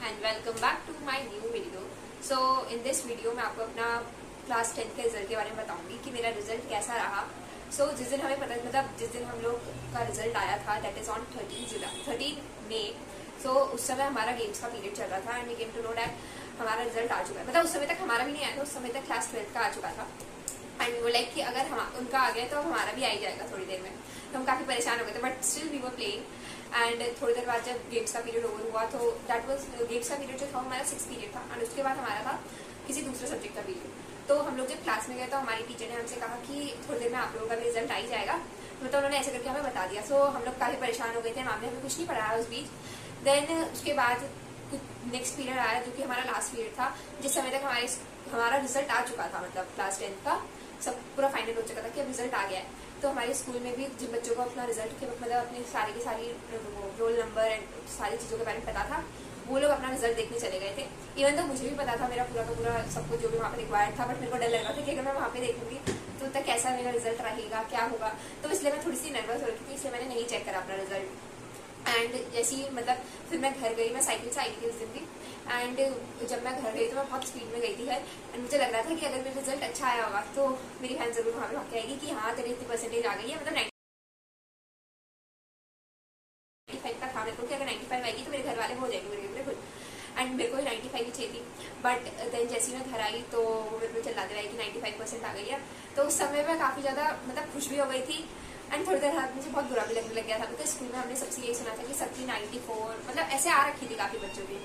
and welcome back to my new video. So in this video मैं आपको अपना class 10 के रिजल्ट के बारे में बताऊंगी कि मेरा रिजल्ट कैसा रहा. So जिस दिन हमें पता मतलब जिस दिन हम लोग का रिजल्ट आया था that is on 13 May. So उस समय हमारा गेम्स का पीरियड चल रहा था and we came to know that हमारा रिजल्ट आ चुका है. मतलब उस समय तक हमारा भी नहीं आया था, उस समय तक क्लास 12 का आ चुका था. एंड वो लाइक कि अगर हम उनका आ गया तो हमारा भी आ ही जाएगा थोड़ी देर में. तो हम काफ़ी परेशान हो गए थे but still we were playing. And थोड़ी देर बाद जब गेम्स का पीरियड ओवर हुआ तो दैट वाज गेम्स का पीरियड जो था हमारा 6 पीरियड था एंड उसके बाद हमारा था किसी दूसरे सब्जेक्ट का पीरियड. तो हम लोग जब क्लास में गए तो हमारी टीचर ने हमसे कहा कि थोड़ी देर में आप लोगों का भी रिजल्ट आ ही जाएगा. तो उन्होंने ऐसे करके हमें बता दिया. सो हम लोग काफ़ी परेशान हो गए थे, हमने हमें कुछ नहीं पढ़ाया उस बीच. देन उसके बाद नेक्स्ट पीरियड आया जो कि हमारा लास्ट पीरियड था, जिस समय तक हमारा रिजल्ट आ चुका था. मतलब क्लास 10 का सब पूरा फाइनल हो चुका था कि अब रिजल्ट आ गया है. तो हमारे स्कूल में भी जिन बच्चों को अपना रिजल्ट के मतलब अपनी सारी की सारी रोल नंबर एंड सारी चीज़ों के बारे में पता था, वो लोग अपना रिजल्ट देखने चले गए थे. इवन तो मुझे भी पता था मेरा पूरा का पूरा सब कुछ जो भी वहाँ पे रिक्वायर्ड था, बट मेरे को डर लग रहा था कि अगर मैं वहाँ पे देखूंगी तो तक कैसा मेरा रिजल्ट रहेगा, क्या होगा. तो इसलिए मैं थोड़ी सी नर्वस हो रही थी, इसलिए मैंने नहीं चेक करा अपना रिजल्ट. एंड जैसे ही मतलब फिर मैं घर गई, मैं साइकिल से आई थी उस दिन भी. एंड जब मैं घर गई तो मैं बहुत स्पीड में गई थी घर. एंड मुझे लग रहा था कि अगर मेरा रिजल्ट अच्छा आया होगा तो मेरी बहन जरूर वहाँ पे भाग आएगी कि हाँ तेरी इतनी परसेंटेज आ गई है. मतलब 95 का था मेरे को कि अगर 95 आएगी तो मेरे घर वाले हो जाएंगे मेरे खुद. एंड मेरे को 95 ही चाहिए थी. बट देन जैसे मैं घर आई तो वो मेरे को चिल्लाते रहे कि 95% आ गई है. तो उस समय मैं काफ़ी ज़्यादा मतलब खुश भी हो गई थी एंड थोड़ी देर बाद मुझे बहुत बुरा भी लगने लग गया था. बिकॉज स्कूल में हमने सबसे यही सुना था कि सबकी 94 मतलब ऐसे आ रखी थी काफ़ी बच्चों की,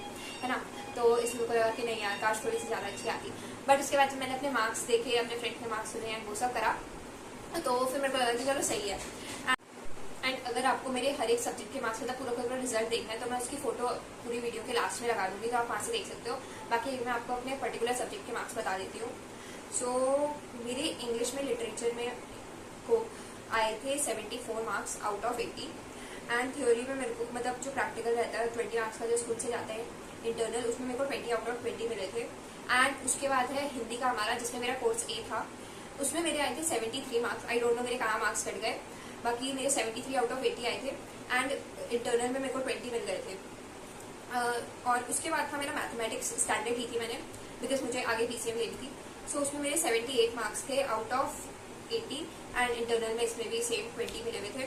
है ना. तो इसलिए को लगा कि नहीं यार काश थोड़ी सी ज़्यादा अच्छी आती. बट उसके बाद जब मैंने अपने मार्क्स देखे, अपने फ्रेंड के मार्क्स सुने एंड वो सब करा तो फिर मेरे को लगा कि चलो सही है. एंड अगर आपको मेरे हर एक सब्जेक्ट के मार्क्स मतलब पूरा पूरा रिजल्ट देखना है तो मैं उसकी फोटो पूरी वीडियो के लास्ट में लगा दूंगी, तो आप वहाँ से देख सकते हो. बाकी मैं आपको अपने पर्टिकुलर सब्जेक्ट के मार्क्स बता देती हूँ. सो मेरे इंग्लिश में लिटरेचर में को आए थे 74 marks out of 80. And theory में मेरे को मतलब जो प्रैक्टिकल रहता है 20 मार्क्स का जो स्कूल से जाता है इंटरनल, उसमें मेरे को 20 आउट ऑफ 20 मिले थे. एंड उसके बाद है हिंदी का हमारा जिसमें मेरा कोर्स ए था, उसमें मेरे आए थे 73 मार्क्स. आई डोंट नो मेरे कहाँ मार्क्स कट गए, बाकी मेरे 73 आउट ऑफ 80 आए थे. एंड इंटरनल में मेरे को 20 मिल गए थे. और उसके बाद था मेरा मैथमेटिक्स, स्टैंडर्ड ही थी मैंने बिकॉज मुझे आगे PCM लेनी थी. सो उसमें मेरे 78 मार्क्स थे आउट ऑफ 80. एंड इंटरनल में इसमें भी सेम 20 मिले हुए थे.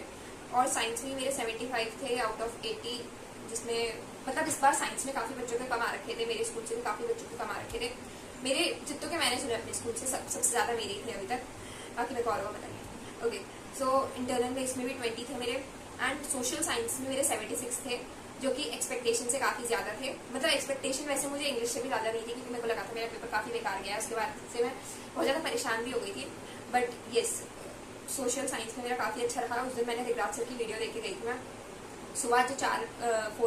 और साइंस में मेरे 75 थे आउट ऑफ 80, जिसमें मतलब इस बार साइंस में काफ़ी बच्चों के कम आ रखे थे. मेरे स्कूल से भी काफ़ी बच्चों के कम आ रखे थे. मेरे जितनों के मैंने सुने अपने स्कूल से सबसे ज़्यादा मेरे ही थे अभी तक, बाकी मेरे को और पता नहीं. ओके, सो इंटरनल में इसमें भी 20 थे मेरे. एंड सोशल साइंस में मेरे 76 थे जो कि एक्सपेक्टेशन से काफ़ी ज़्यादा थे. मतलब एक्सपेक्टेशन वैसे मुझे इंग्लिश से भी ज़्यादा नहीं थी क्योंकि मेरे को लगा था मेरा पेपर काफ़ी बेकार गया. उसके बाद से मैं बहुत ज़्यादा परेशान भी हो गई थी. बट येस, सोशल साइंस में मेरा काफ़ी अच्छा रहा. उस दिन मैंने रिग्राट सर की वीडियो देख के गई थी. मैं सुबह जो 4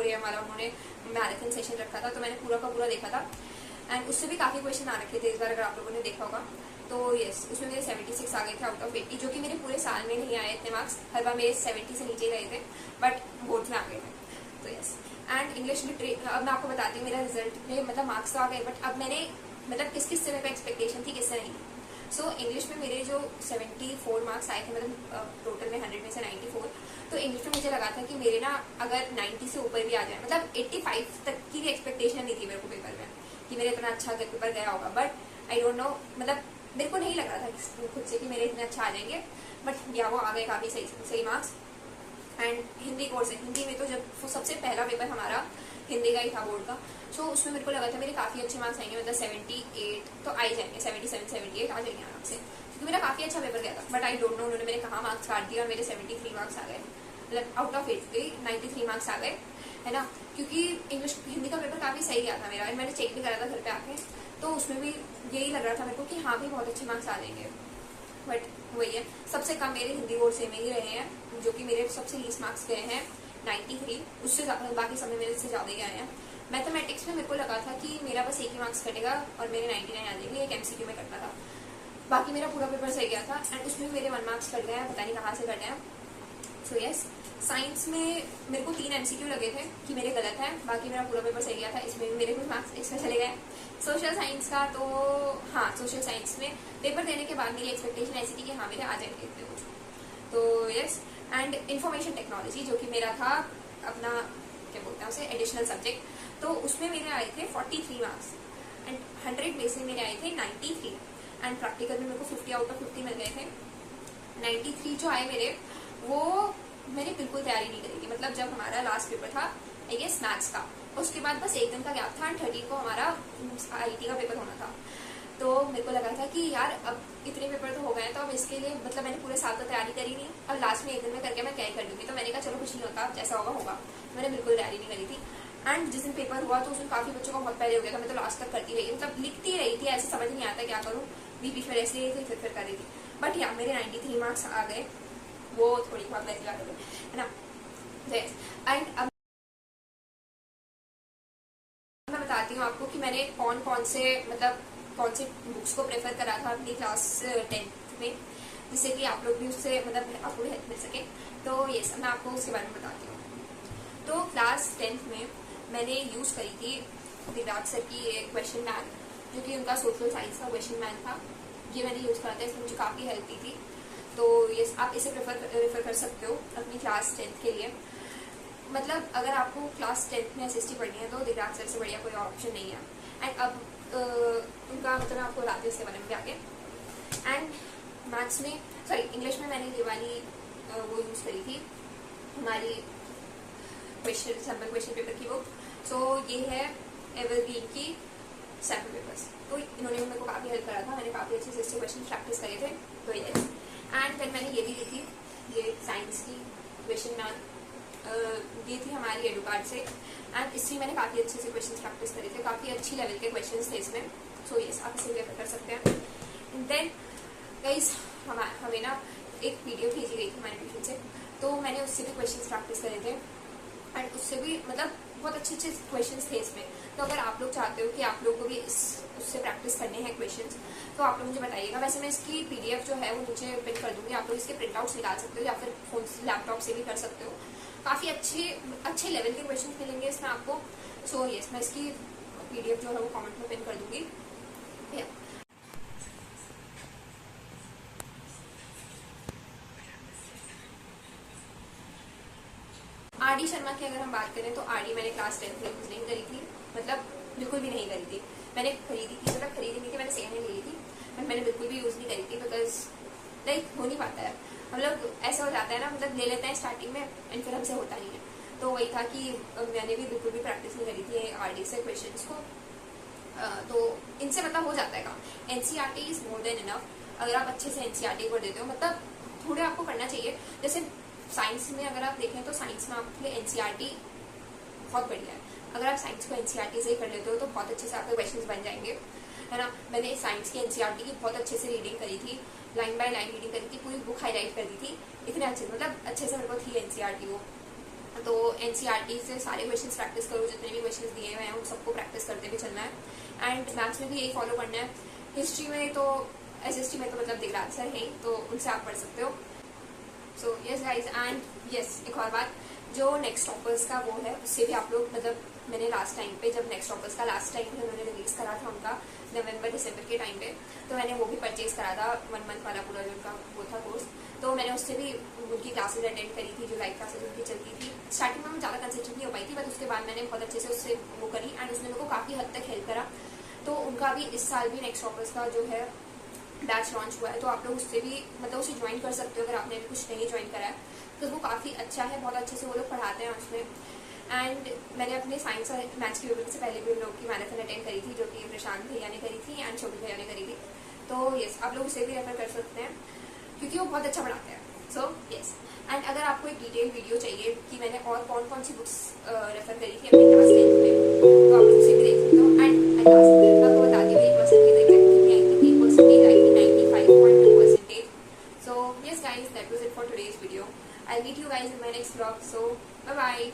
AM वाला उन्होंने मैराथन सेशन रखा था तो मैंने पूरा का पूरा देखा था. एंड उससे भी काफ़ी क्वेश्चन आ रखे थे इस बार, अगर आप लोगों ने देखा होगा. तो येस, उसमें मेरे 76 आ गए थे आउट ऑफ 80, जो कि मेरे पूरे साल में नहीं आए इतने मार्क्स. हर बार मेरे 70 से नीचे गए थे बट बोर्ड में आ गए थे. तो येस. एंड इंग्लिश लिटरेचर अब मैं आपको बताती हूँ मेरा रिजल्ट में मतलब मार्क्स तो आ गए बट अब मैंने मतलब किस किस से मेरे को एक्सपेक्टेशन थी किससे नहीं. सो इंग्लिश में मेरे जो 74 मार्क्स आए थे मतलब टोटल में 100 में से 94. तो इंग्लिश में मुझे लगा था कि मेरे ना अगर 90 से ऊपर भी आ जाए, मतलब 85 तक की भी एक्सपेक्टेशन नहीं थी मेरे को पेपर में कि मेरे इतना अच्छा पेपर गया होगा. बट आई डोंट नो, मतलब मेरे को नहीं लग रहा था खुद से कि मेरे इतने अच्छा आ जाएंगे. बट या वो आ गए काफ़ी सही मार्क्स. एंड हिंदी कोर्स है, हिंदी में तो जब सबसे पहला पेपर हमारा हिंदी का ही था बोर्ड का. सो उसमें मेरे को लगा था मेरे काफ़ी अच्छे मार्क्स आएंगे, मतलब 78 तो आ ही जाएंगे, 77 78 आ जाएंगे आराम से क्योंकि मेरा काफ़ी अच्छा पेपर गया था. बट आई डोंट नो उन्होंने मेरे कहाँ मार्क्स काट दिया और मेरे 73 मार्क्स आ गए. मतलब आउट ऑफ 80 93 मार्क्स आ गए, है ना. क्योंकि हिंदी का पेपर काफ़ी सही गया था मेरा एंड मैंने चेक भी करा था घर पे आके. तो उसमें भी यही लग रहा था मेरे को कि हाँ भाई बहुत अच्छे मार्क्स आ जाएंगे. बट वही है, सबसे कम मेरे हिंदी बोर्ड से में ही रहे हैं जो कि मेरे सबसे लीस्ट मार्क्स गए हैं 93. उससे बाकी समय मेरे से ज़्यादा ही आए हैं. मैथमेटिक्स में मेरे को लगा था कि मेरा बस एक ही मार्क्स कटेगा और मेरे 99 आ जाएंगे. एक MCQ में कटना था, बाकी मेरा पूरा पेपर सही गया था. एंड उसमें मेरे 1 मार्क्स कट गए हैं, पता नहीं कहाँ से कटे हैं. सो यस, साइंस में मेरे को 3 MCQ लगे थे कि मेरे गलत हैं, बाकी मेरा पूरा पेपर सही गया था. इसमें भी मेरे कुछ मार्क्स एक्स्ट्रा चले गए. सोशल साइंस का तो हाँ, सोशल साइंस में पेपर देने के बाद मेरी एक्सपेक्टेशन ऐसी थी कि हाँ मेरे आ जाएंगे इतने कुछ. तो यस. एंड इंफॉर्मेशन टेक्नोलॉजी जो कि मेरा था अपना क्या बोलते हैं उसे, एडिशनल सब्जेक्ट। तो उसमें मेरे आए थे 43 मार्क्स एंड 100 में से मेरे आए थे 93 एंड प्रैक्टिकल में मेरे को 50 आउट ऑफ 50 मिल गए थे। 93 जो आए मेरे, वो मैंने बिल्कुल तैयारी नहीं करी थी। मतलब जब हमारा लास्ट पेपर था आई गेस मैथ्स का, उसके बाद बस एक दिन का गैप था एंड 13 को हमारा IIT का पेपर होना था। तो मेरे को लगा था कि यार अब इतने पेपर तो हो गए, तो अब इसके लिए मतलब मैंने पूरे साल तो तैयारी करी नहीं, अब लास्ट में एक दिन में करके मैं क्या ही कर दूंगी। तो मैंने कहा चलो कुछ नहीं होता, जैसा होगा होगा। मैंने बिल्कुल तैयारी नहीं करी थी एंड जिस दिन पेपर हुआ तो उसमें काफी बच्चों का बहुत पहले हो गया था। मैं तो लास्ट तक करती रही, मतलब लिखती रही थी, ऐसे समझ नहीं आता क्या करूँ, बीच में रेस्ट ले रही थी, फिर कर रही थी। बट या मेरे 93 मार्क्स आ गए, वो थोड़ी बहुत वैसे आ गए है ना। एंड अब मैं बताती हूँ आपको कि मैंने कौन से बुक्स को प्रेफर करा था अपनी क्लास 10th में, जिससे कि आप लोग भी उससे मतलब आपको भी हेल्प मिल सके। तो ये सब मैं आपको उसके बारे में बताती हूँ। तो क्लास 10th में मैंने यूज करी थी दिव्याग सर की ये क्वेश्चन बैंक, जो कि उनका सोशल साइंस का क्वेश्चन बैंक था। ये मैंने यूज करा था, इसमें मुझे काफी हेल्प दी थी। तो ये आप इसे रेफर कर सकते हो अपनी क्लास 10th के लिए। मतलब अगर आपको क्लास 10th में SST पढ़नी है तो दिव्याग सर से बढ़िया कोई ऑप्शन नहीं है। एंड अब उनका मतलब मैं आपको बताती हूँ इसके बारे में भी आगे। एंड मैथ्स में इंग्लिश में मैंने ये वाली वो यूज करी थी हमारी सैम्पल क्वेश्चन पेपर की बुक। सो ये है एवरग्रीन की सैम्पल पेपर्स। तो इन्होंने मेरे को काफी हेल्प करा था, मैंने काफी अच्छे से इससे क्वेश्चन प्रैक्टिस करे थे। तो ये एंड फिर मैंने ये भी ली थी, ये साइंस की क्वेश्चन बैंक ये थी हमारी एडुकार्ड से एंड इससे मैंने काफी अच्छे से क्वेश्चन प्रैक्टिस करे थे, काफी अच्छी लेवल के क्वेश्चन थे इसमें। सो यस आप इसे रेफर कर सकते हैं। देन गाइस हमें ना एक PDF भेजी गई थी हमारे ट्यूशन से, तो मैंने उससे भी क्वेश्चन प्रैक्टिस करे थे एंड उससे भी मतलब बहुत अच्छे अच्छे क्वेश्चंस थे इसमें। तो अगर आप लोग चाहते हो कि आप लोग को भी उससे प्रैक्टिस करने हैं क्वेश्चंस, तो आप लोग मुझे बताइएगा। वैसे मैं इसकी PDF जो है वो नीचे पिन कर दूंगी, आप लोग इसके प्रिंट आउट्स निकाल सकते हो या फिर फोन लैपटॉप से भी कर सकते हो। काफी अच्छे लेवल के क्वेश्चन मिलेंगे इसमें आपको। सो यस मैं इसकी PDF जो है वो कमेंट में पिन कर दूंगी। RD शर्मा की अगर हम बात करें तो RD मैंने क्लास 10th में यूज नहीं करी थी, मतलब बिल्कुल भी नहीं करी थी। मैंने खरीदी थी, मतलब खरीदी नहीं थी, मैंने सेकंड हैंड ली थी, बट मैंने बिल्कुल भी यूज नहीं करी थी बिकॉज लाइक हो नहीं पाता है। हम लोग ऐसा हो जाता है ना, मतलब ले लेते हैं स्टार्टिंग में एंड फिर हमसे होता नहीं है। तो वही था कि मैंने भी बिल्कुल भी प्रैक्टिस नहीं करी थी RD से क्वेश्चन को। तो इनसे मतलब हो जाता है काम। NCERT is more than enough. अगर आप अच्छे से NCERT को देते हो, मतलब थोड़े आपको करना चाहिए। जैसे साइंस में अगर आप देखें तो साइंस में आपके लिए NCERT बहुत बढ़िया है। अगर आप साइंस को NCERT से ही कर लेते हो तो बहुत अच्छे से आपके क्वेश्चंस बन जाएंगे, है ना। मैंने साइंस की NCERT की बहुत अच्छे से रीडिंग करी थी, लाइन बाय लाइन रीडिंग करी थी, पूरी बुक हाईलाइट कर दी थी, इतने अच्छे मतलब अच्छे से मेरे को थी NCERT वो। तो NCERT से सारे क्वेश्चंस प्रैक्टिस करो, जितने भी क्वेश्चंस दिए हुए हैं उन सबको प्रैक्टिस करते हुए चलना है। एंड मैथ्स में भी यही फॉलो करना है। हिस्ट्री में तो SST में तो मतलब दिग्राज सर है, तो उनसे आप पढ़ सकते हो। So yes guys and yes एक और बात, जो नेक्स्ट टॉपर्स का वो है उससे भी आप लोग मतलब मैंने लास्ट टाइम पे जब नेक्स्ट टॉपर्स का लास्ट टाइम पे उन्होंने रिलीज करा था उनका नवंबर दिसंबर के टाइम पे, तो मैंने वो भी परचेज करा था 1 मंथ वाला पूरा जो उनका वो था कोर्स। तो मैंने उससे भी उनकी क्लासेज अटेंड करी थी, जो लाइव क्लासेज उनकी चलती थी। स्टार्टिंग में मैं ज़्यादा कंसेंट्रेट नहीं हो पाई थी, बट उसके बाद मैंने बहुत अच्छे से उससे वो करी एंड उसने मेरे को काफ़ी हद तक हेल्प करा। तो उनका भी इस साल भी नेक्स्ट टॉपर्स का जो है बैच लॉन्च हुआ है, तो आप लोग उससे भी मतलब उसे ज्वाइन कर सकते हो अगर आपने अभी कुछ नहीं ज्वाइन करा है, तो वो काफ़ी अच्छा है, बहुत अच्छे से वो लोग पढ़ाते हैं उसमें। एंड मैंने अपने साइंस और मैथ्स की पेपर से पहले भी उन लोगों की मैराथन अटेंड करी थी, जो कि प्रशांत भैया ने करी थी एंड शोभित भैया ने करी थी। तो यस आप लोग उसे भी रेफर कर सकते हैं क्योंकि वो बहुत अच्छा पढ़ाते हैं। सो यस एंड अगर आपको एक डिटेल वीडियो चाहिए कि मैंने और कौन कौन सी बुक्स रेफर करी थी अपनी क्लास 10th में, तो आप लोग उसे भी देख सकते हो। एंड मैं आपको बताती हूँ 1% की एग्जैक्ट कितनी आई थी, परसेंटेज आई थी 95.2%। So yes guys, that was it for today's video. I'll meet you guys in my next vlog. So bye bye.